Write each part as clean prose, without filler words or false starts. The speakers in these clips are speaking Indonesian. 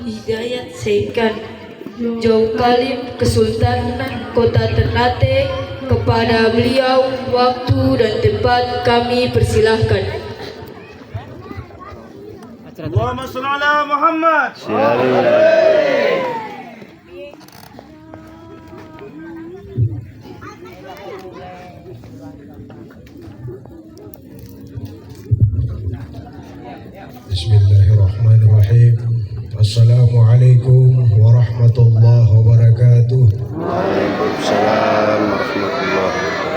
Hidayat Saikan, Jauh Kalim, Kesultanan Kota Ternate. Kepada beliau waktu dan tempat kami persilahkan. Allahumma shalli ala Muhammad. Bismillahirrahmanirrahim. Assalamualaikum warahmatullahi wabarakatuh. Waalaikumsalam warahmatullahi wabarakatuh.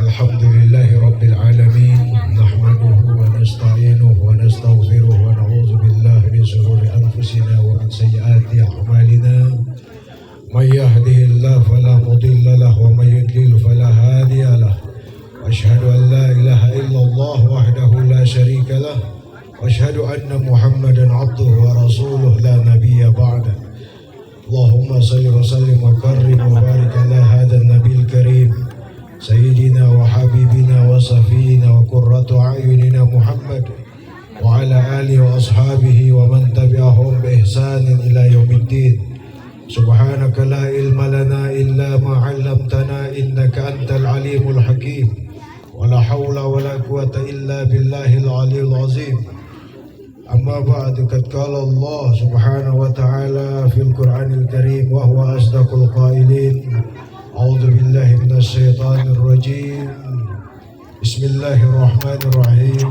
Alhamdulillahi rabbil alamin. Nahmaduhu wa nasta'inuhu wa nastaghfiruh wa na'udzu billahi min shururi anfusina wa min sayyiati a'malina. May yahdihillahu fala mudilla lahu wa may yudlil fala hadiya lahu. Asyhadu an la ilaha illallah wahdahu la syarika lah. Asyhadu anna Muhammadan abduhu wa rasuluh la nabiyya ba'da. Allahumma salli wa sallim wa karrim wa barik ala hadha nabil karim Sayyidina wa habibina wa safina wa qurratu a'yunina Muhammad wa ala alihi wa ashabihi wa man tabi'ahum bi ihsanin ila yaumiddin. Subhanaka la ilma lana illa ma 'allamtana innaka antal alimul hakim. ولا حول ولا قوة إلا بالله العلي العظيم. أما بعد قد قال الله سبحانه وتعالى في القرآن الكريم وهو أصدق القائلين أعوذ بالله من الشيطان الرجيم بسم الله الرحمن الرحيم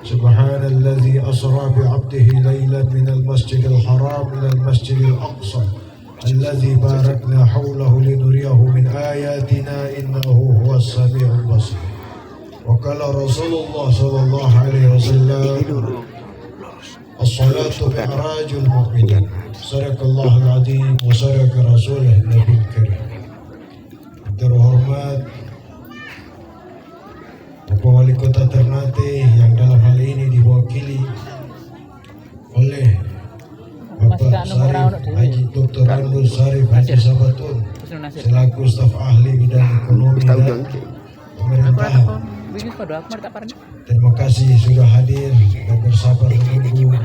سبحان الذي أسرى بعبده ليلا من المسجد الحرام إلى المسجد الأقصى الذي باركنا حوله لنريه من آياتنا إنه هو السميع البصير. وقال رسول الله صلى الله عليه وسلم الصلاة معراج المؤمنين صدق الله العظيم وصدق رسوله النبي الكريم. Terhormat Bapak Wali Kota Ternate yang dalam hal ini diwakili oleh Bapak Sarif Haji Dr. Randul Sarif Haji Sabatun selaku staf ahli bidang ekonomi dan pemerintahan. Terima kasih sudah hadir dan bersabar menunggu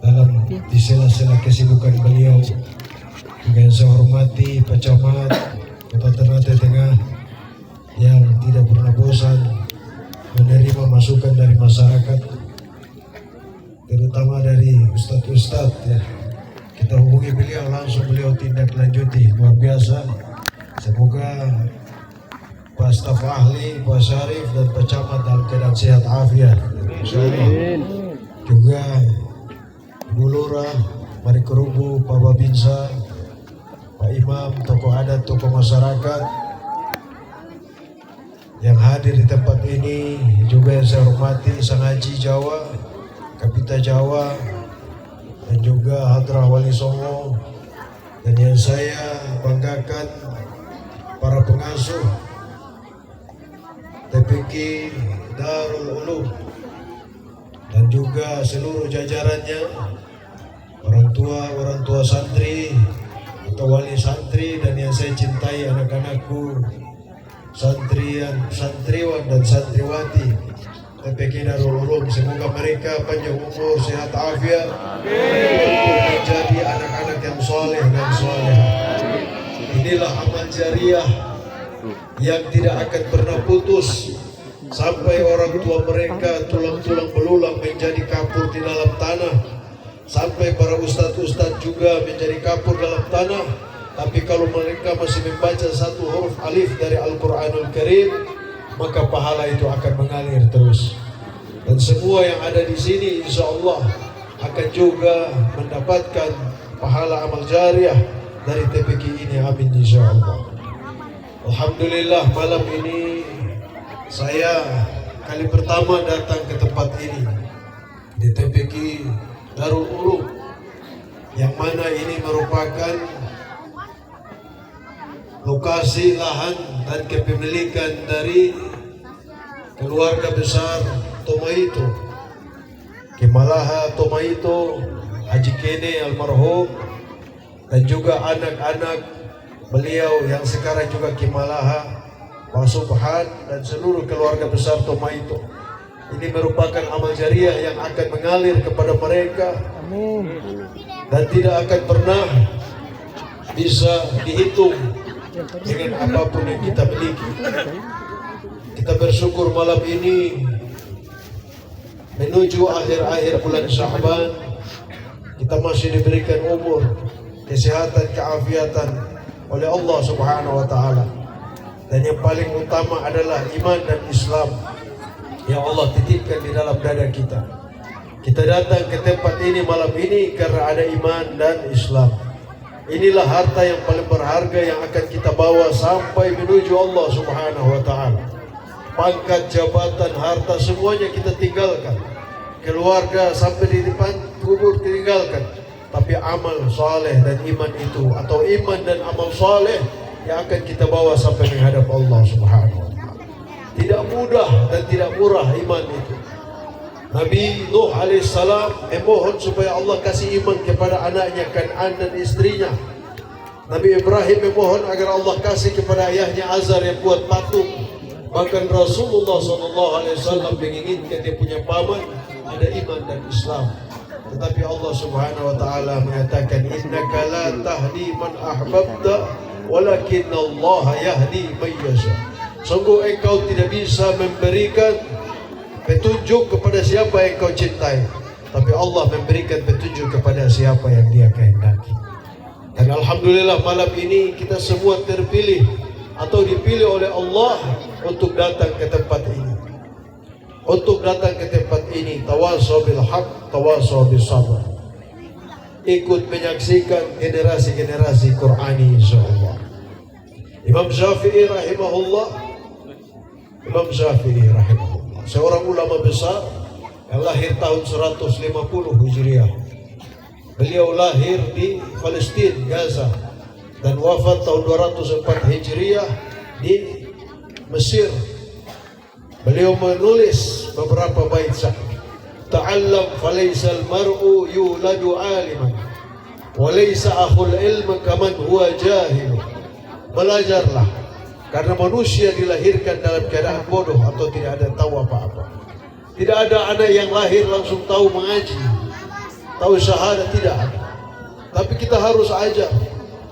dalam di sela-sela kesibukan beliau. Juga yang saya hormati Pak Camat Kota Ternate Tengah yang tidak pernah bosan menerima masukan dari masyarakat, terutama dari ustadz-ustadz ya. Kita hubungi beliau langsung, beliau tindak lanjuti, luar biasa. Semoga Pak staf ahli, Pak Syarif dan Pak Camat dalam keadaan sehat afiat. Insyaallah. Juga Ibu Lurah, Mari Kerubu, Pak Babinsa, Pak Imam, tokoh adat, tokoh masyarakat yang hadir di tempat ini. Juga yang saya hormati Sang Haji Jawa, Kapita Jawa, dan juga Hadrah Wali Songo, dan yang saya banggakan para pengasuh TPQ Darul Ulum dan juga seluruh jajarannya, orang tua santri atau wali santri, dan yang saya cintai anak-anakku santriwan dan santriwati TPQ Darul Ulum. Semoga mereka panjang umur, sehat afiat, menjadi anak-anak yang soleh dan soleha. Inilah amal jariah yang tidak akan pernah putus sampai orang tua mereka tulang-tulang belulang menjadi kapur di dalam tanah, sampai para ustadz-ustadz juga menjadi kapur dalam tanah. Tapi kalau mereka masih membaca satu huruf alif dari Al-Quranul Karim, maka pahala itu akan mengalir terus. Dan semua yang ada di sini insya Allah akan juga mendapatkan pahala amal jariah dari TPQ ini, amin insya Allah. Alhamdulillah, malam ini saya kali pertama datang ke tempat ini di TPQ Darul Ulum, yang mana ini merupakan lokasi lahan dan kepemilikan dari keluarga besar Tomaito, Kimalaha Tomaito, Haji Kene almarhum, dan juga anak-anak beliau yang sekarang juga Kimalaha, Pak Subhan, dan seluruh keluarga besar Tomaito. Ini merupakan amal jariah yang akan mengalir kepada mereka dan tidak akan pernah bisa dihitung dengan apapun yang kita miliki. Kita bersyukur malam ini menuju akhir-akhir bulan Sya'ban, kita masih diberikan umur, kesehatan, keafiatan oleh Allah Subhanahu wa taala. Dan yang paling utama adalah iman dan Islam yang Allah titipkan di dalam dada kita. Kita datang ke tempat ini malam ini karena ada iman dan Islam. Inilah harta yang paling berharga yang akan kita bawa sampai menuju Allah Subhanahu wa taala. Pangkat, jabatan, harta semuanya kita tinggalkan. Keluarga sampai di depan kubur tinggalkan. Tapi amal saleh dan iman itu, atau iman dan amal saleh yang akan kita bawa sampai menghadap Allah Subhanahu wa taala. Tidak mudah dan tidak murah iman itu. Nabi Nuh alaihissalam memohon supaya Allah kasih iman kepada anaknya Kan'an dan istrinya. Nabi Ibrahim memohon agar Allah kasih kepada ayahnya Azar yang buat patung. Bahkan Rasulullah SAW menginginkan dia punya paman ada iman dan Islam. Tetapi Allah Subhanahu wa taala mengatakan, innaka la tahdi man ahbabta walakinna Allah yahdi man yasha. Sungguh engkau tidak bisa memberikan petunjuk kepada siapa yang kau cintai, tapi Allah memberikan petunjuk kepada siapa yang Dia kehendaki. Dan alhamdulillah malam ini kita semua terpilih atau dipilih oleh Allah untuk datang ke tempat ini. Untuk datang ke tempat ini, tawasaw bil haq, tawasaw bis sabr. Ikut menyaksikan generasi-generasi Qur'ani insyaallah. Imam Syafi'i rahimahullah, seorang ulama besar yang lahir tahun 150 Hijriah. Beliau lahir di Palestina, Gaza, dan wafat tahun 204 Hijriah di Mesir. Beliau menulis beberapa bait syair. Ta'allam falaysa al-mar'u yuladu 'aliman wa laysa akhul ilm kaman huwa jahil. Belajarlah, karena manusia dilahirkan dalam keadaan bodoh atau tidak ada tahu apa-apa. Tidak ada anak yang lahir langsung tahu mengaji, tahu syahadat, tidak ada. Tapi kita harus ajar.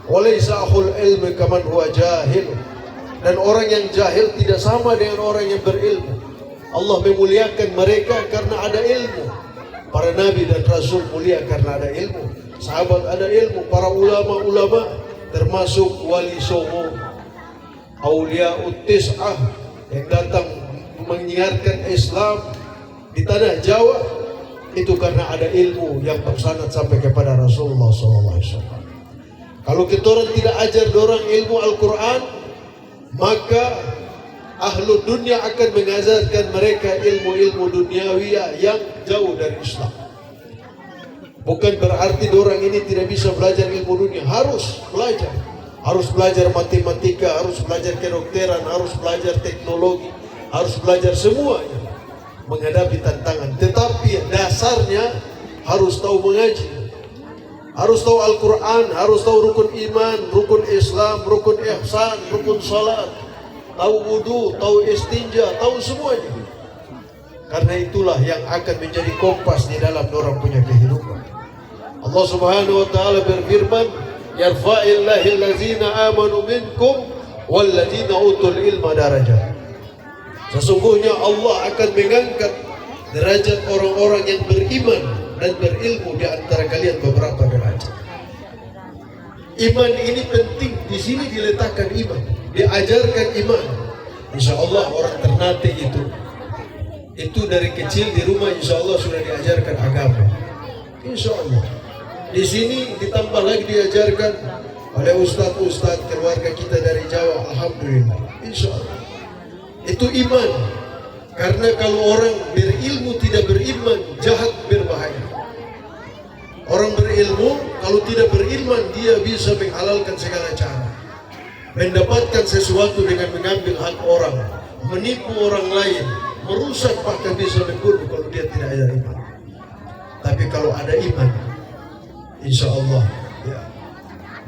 Walaysa akhul ilmi kaman huwa jahil. Dan orang yang jahil tidak sama dengan orang yang berilmu. Allah memuliakan mereka karena ada ilmu. Para nabi dan rasul mulia karena ada ilmu. Sahabat ada ilmu. Para ulama-ulama termasuk wali songo, Aulia'ut Tis'ah yang datang menyiarkan Islam di tanah Jawa, itu karena ada ilmu yang bersanad sampai kepada Rasulullah SAW. Kalau kita orang tidak ajar dorang ilmu Al-Quran, maka ahlu dunia akan mengajarkan mereka ilmu-ilmu duniawi yang jauh dari Islam. Bukan berarti dorang ini tidak bisa belajar ilmu dunia, harus belajar. Harus belajar matematika, harus belajar kedokteran, harus belajar teknologi, harus belajar semuanya menghadapi tantangan. Tetapi dasarnya harus tahu mengaji, harus tahu Al-Quran, harus tahu rukun iman, rukun Islam, rukun ihsan, rukun salat, tahu wudu, tahu istinja, tahu semuanya. Karena itulah yang akan menjadi kompas di dalam orang punya kehidupan. Allah Subhanahu wa taala berfirman, yarfa'illahu allazina amanu minkum wallazina utul ilma darajat. Sesungguhnya Allah akan mengangkat derajat orang-orang yang beriman dan berilmu di antara kalian beberapa derajat. Iman ini penting, di sini diletakkan iman, diajarkan iman. Insya Allah orang Ternate itu dari kecil di rumah insya Allah sudah diajarkan agama. Insya Allah. Di sini ditambah lagi diajarkan oleh ustadz-ustadz keluarga kita dari Jawa. Alhamdulillah. Insya Allah. Itu iman. Karena kalau orang berilmu tidak beriman, jahat berbahaya. Orang berilmu kalau tidak beriman, dia bisa menghalalkan segala cara, mendapatkan sesuatu dengan mengambil hak orang, menipu orang lain, merusak, bahkan bisa membunuh kalau dia tidak ada iman. Tapi kalau ada iman, insya Allah ya,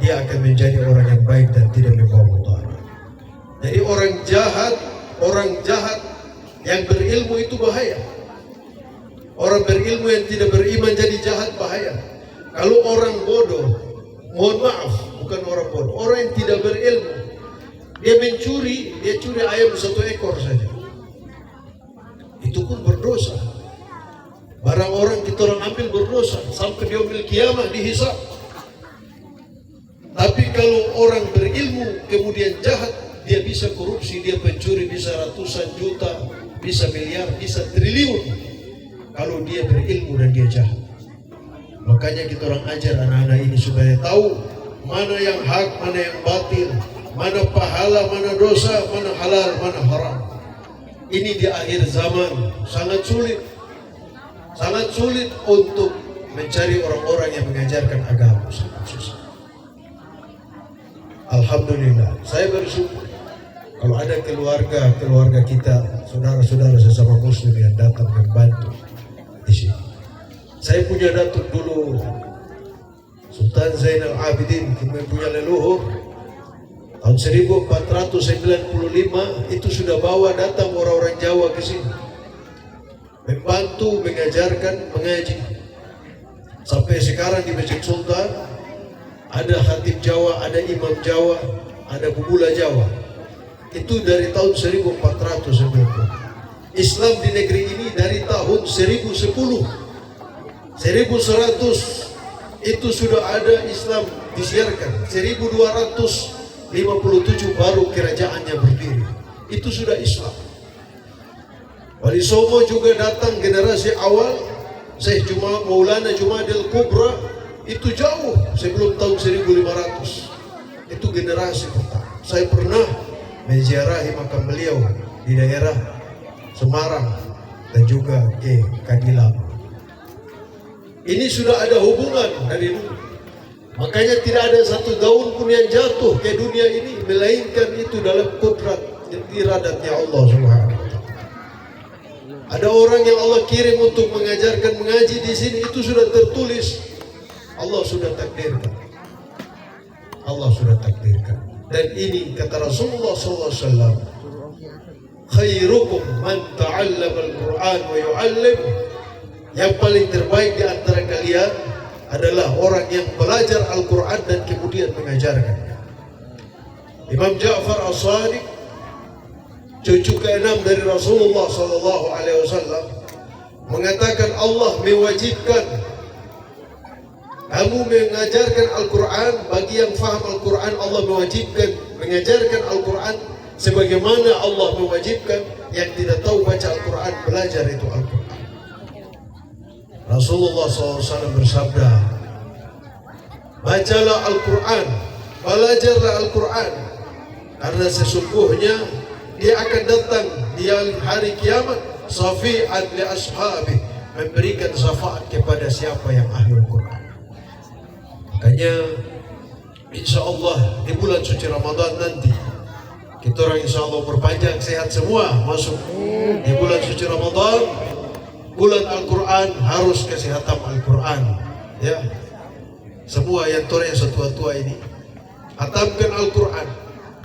dia akan menjadi orang yang baik dan tidak membawa mudarat. Jadi orang jahat yang berilmu itu bahaya. Orang berilmu yang tidak beriman jadi jahat, bahaya. Kalau orang bodoh, mohon maaf, bukan orang bodoh, orang yang tidak berilmu, dia mencuri, dia curi ayam 1 ekor saja, itu pun berdosa. Barang orang kita orang ambil berdosa sampai dia yaumil kiamah dihisab. Tapi kalau orang berilmu kemudian jahat, dia bisa korupsi, dia pencuri, bisa ratusan juta, bisa miliar, bisa triliun. Kalau dia berilmu dan dia jahat. Makanya kita orang ajar anak-anak ini supaya tahu mana yang hak, mana yang batil, mana pahala, mana dosa, mana halal, mana haram. Ini di akhir zaman sangat sulit untuk mencari orang-orang yang mengajarkan agama. Sangat susah. Alhamdulillah, saya bersyukur kalau ada keluarga kita, saudara-saudara sesama muslim yang datang membantu di sini. Saya punya datuk dulu, Sultan Zainal Abidin, kami punya leluhur tahun 1495 itu sudah bawa datang orang-orang Jawa ke sini, membantu, mengajarkan, mengaji. Sampai sekarang di Masjid Sultan ada khatib Jawa, ada imam Jawa, ada bubula Jawa. Itu dari tahun 1490. Islam di negeri ini dari tahun 1100 itu sudah ada Islam disiarkan. 1257 baru kerajaannya berdiri. Itu sudah Islam. Wali Songo juga datang generasi awal, Syekh Maulana Jumadil Kubra, itu jauh sebelum tahun 1500. Itu generasi pertama. Saya pernah menziarahi makam beliau di daerah Semarang dan juga Kadilam. Ini sudah ada hubungan dari dulu. Makanya tidak ada satu daun pun yang jatuh ke dunia ini melainkan itu dalam kudrat iradatnya Allah Subhanahu wa taala. Ada orang yang Allah kirim untuk mengajarkan mengaji di sini, itu sudah tertulis. Allah sudah takdirkan. Allah sudah takdirkan. Dan ini kata Rasulullah SAW, khairukum man ta'allama al-Quran wa yu'allim. Yang paling terbaik di antara kalian adalah orang yang belajar Al-Quran dan kemudian mengajarkan. Imam Ja'far As-Sadiq, cucu ke-6 dari Rasulullah SAW, mengatakan Allah mewajibkan kamu mengajarkan Al-Quran. Bagi yang faham Al-Quran, Allah mewajibkan mengajarkan Al-Quran sebagaimana Allah mewajibkan yang tidak tahu baca Al-Quran belajar itu Al-Quran. Rasulullah SAW bersabda, bacalah Al-Quran, belajarlah Al-Quran, karena sesungguhnya dia akan datang di hari kiamat syafi'an li ashabi, memberikan syafaat kepada siapa yang ahli Al-Quran. Makanya insya Allah di bulan suci Ramadan nanti kita orang insya Allah berpanjang sehat semua masuk di bulan suci Ramadan. Bulan Al-Quran harus kasih hatam Al-Quran, ya. Semua yang setua-tua ini hatamkan Al-Quran,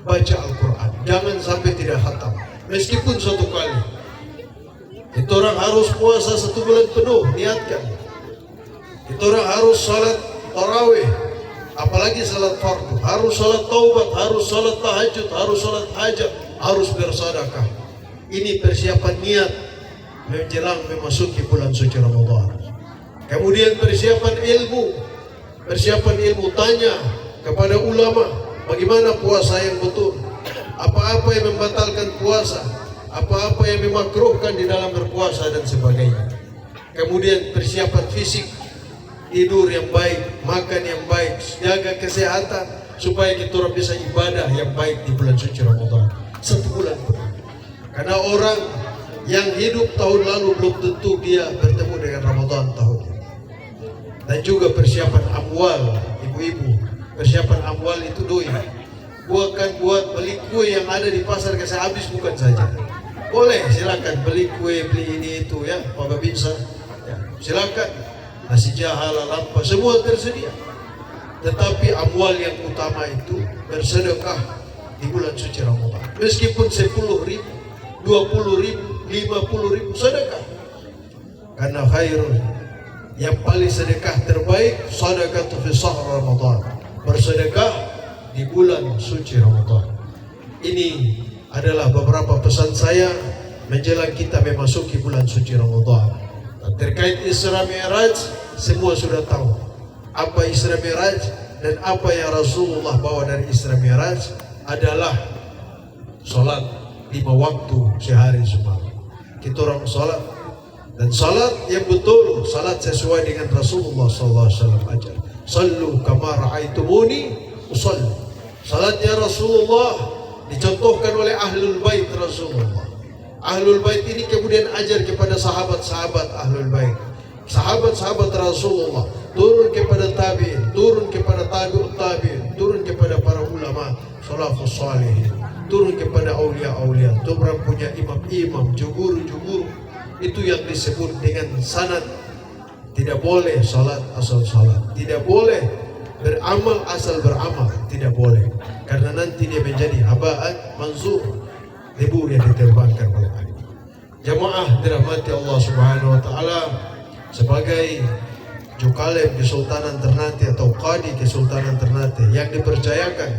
baca Al-Quran, jangan sampai tidak hatam meskipun 1 kali. Kita orang harus puasa 1 bulan penuh, niatkan. Kita orang harus salat tarawih, apalagi salat fardu, harus salat taubat, harus salat tahajud, harus salat hajat, harus bersedekah. Ini persiapan niat menjelang memasuki bulan suci Ramadan. Kemudian persiapan ilmu, tanya kepada ulama bagaimana puasa yang betul, apa-apa yang membatalkan puasa, apa-apa yang memakruhkan di dalam berpuasa dan sebagainya. Kemudian persiapan fisik, tidur yang baik, makan yang baik, jaga kesehatan supaya kita bisa ibadah yang baik di bulan suci Ramadan 1 bulan. Karena orang yang hidup tahun lalu belum tentu dia bertemu dengan Ramadan tahun ini. Dan juga persiapan amwal, ibu-ibu, persiapan amwal itu doi. Bukan buat beli kue yang ada di pasar kasih habis, bukan saja. Boleh, silakan beli kue, beli ini itu ya, Pak bisa. Ya, silakan. Nasi jaha, lampa, semua tersedia. Tetapi amwal yang utama itu bersedekah di bulan suci Ramadan. Meskipun 10.000, 20.000, 50.000 sedekah. Karena khairul, yang paling sedekah terbaik sedekah fi syahr Ramadan, bersedekah di bulan suci Ramadan. Ini adalah beberapa pesan saya menjelang kita memasuki bulan suci Ramadan. Terkait Isra Mi'raj, semua sudah tahu apa Isra Mi'raj, dan apa yang Rasulullah bawa dari Isra Mi'raj adalah salat 5 waktu sehari semalam. Kita orang salat, dan salat yang betul, salat sesuai dengan Rasulullah SAW ajar. Sallu kama ra'aitumuni usalli. Salatnya Rasulullah dicontohkan oleh Ahlul Bait Rasulullah. Ahlul Bait ini kemudian ajar kepada sahabat-sahabat Ahlul Bait, sahabat-sahabat Rasulullah, turun kepada tabi'in, turun kepada tabi'ut tabi'in, turun kepada para ulama salafus salihin, turun kepada aulia-aulia. Itu orang punya imam-imam, juguru-juguru. Itu yang disebut dengan sanad. Tidak boleh salat asal salat, tidak boleh beramal asal beramal, tidak boleh, karena nanti dia menjadi haba'an mansur, debu yang diterbangkan oleh angin. Jamaah dirahmati Allah Subhanahu wa taala, sebagai Jukalem Kesultanan Ternate atau Qadi Kesultanan Ternate yang dipercayakan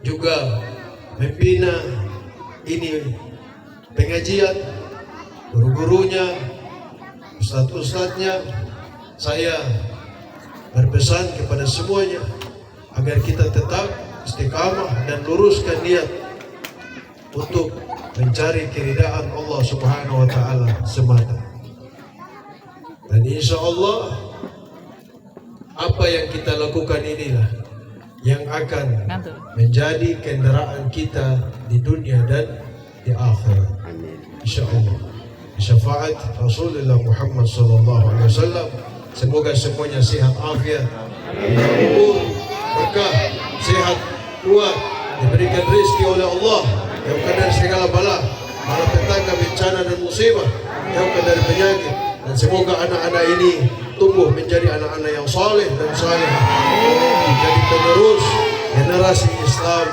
juga membina ini pengajian, guru-gurunya, ustadz-ustadznya, saya berpesan kepada semuanya agar kita tetap istiqamah dan luruskan niat untuk mencari keridaan Allah Subhanahu wa taala semata. Dan insya Allah apa yang kita lakukan inilah yang akan menjadi kendaraan kita di dunia dan di akhirat. Insya Allah. Syafaat Rasulullah Muhammad sallallahu alaihi wasallam, semoga semuanya sehat afiat, umur berkah, sehat, kuat, diberikan rezeki oleh Allah, jauhkan dari segala bala, malapetaka, bencana dan musibah, jauhkan dari penyakit, dan semoga anak-anak ini tumbuh menjadi anak-anak yang saleh dan salehah, menjadi penerus generasi Islam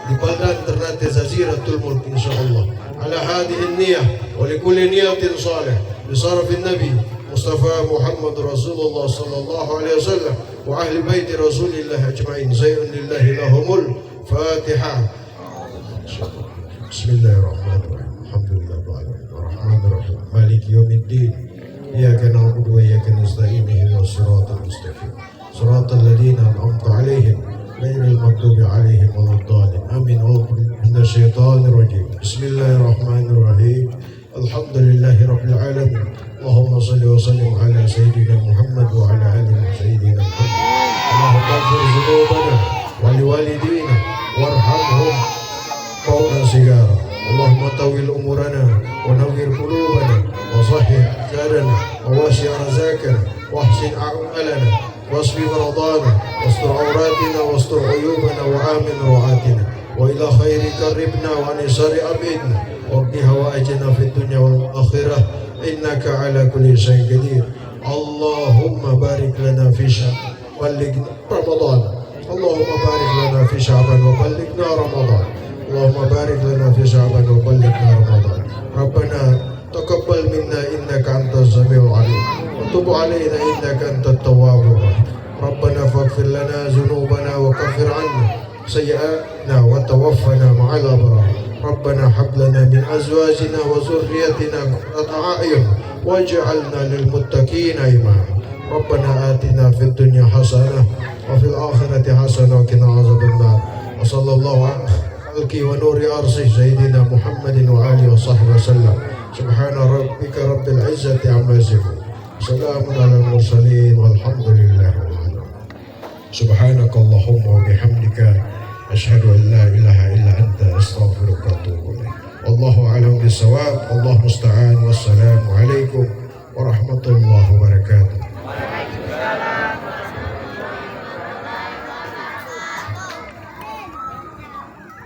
di Baldan Ternate Jaziratul Mulk insyaallah. على هذه النية ولكل نية صالح بصرف النبي مصطفى محمد رسول الله صلى الله عليه وسلم وأهل بيت رسول الله أجمعين. زين لله لهم الفاتحة. بسم الله الرحمن الرحيم. الحمد لله رب العالمين الرحمن الرحيم مالك يوم الدين إياك نعبد وإياك نستعين اهدنا الصراط المستقيم صراط الذين أنعمت عليهم غير المغضوب عليهم ولا الضالين آمين. من الشيطان الرجيم. بسم الله الرحمن الرحيم. الحمد لله رب العالمين. اللهم صل وسلم على سيدنا محمد وعلى آل سيدنا محمد. اللهم اغفر ذنوبنا ولوالدينا وارحمهم قولا صغارا. اللهم طول أمورنا ونور قلوبنا وصحح زادنا ووسع رزاقنا واحسن أعمالنا واشف مرضانا واستر عوراتنا واستر عيوبنا وآمن روعاتنا وإلى خير قربنا وعن شر أبعدنا وقض حوائجنا في الدنيا والآخرة إنك على كل شيء قدير. اللهم بارك لنا في شعبان بلغنا رمضان. اللهم بارك لنا في شعبان وبلغنا رمضان. اللهم بارك لنا في شعبان وبلغنا رمضان. ربنا تقبل منا إنك أنت السميع العليم وتب علينا إنك أنت التواب الرحيم. ربنا فاغفر لنا ذنوبنا وكفر عنا سيئاتنا وتوفنا مع الأبرار. ربنا هب لنا من أزواجنا وذريتنا قرة أعين واجعلنا للمتقين إماما. ربنا آتنا في الدنيا حسنة وفي الآخرة حسنة وقنا عذاب النار. وصلى الله على خلقه ونور أرضه سيدنا محمد وآله وصحبه وسلم. سبحان ربك رب العزة عما يصفون سلام على المرسلين والحمد لله رب العالمين. سبحانك اللهم وبحمدك أشهد أن لا إله إلا أنت أستغفرك وأتوب إليك. والله أعلم بالصواب. الله المستعان والسلام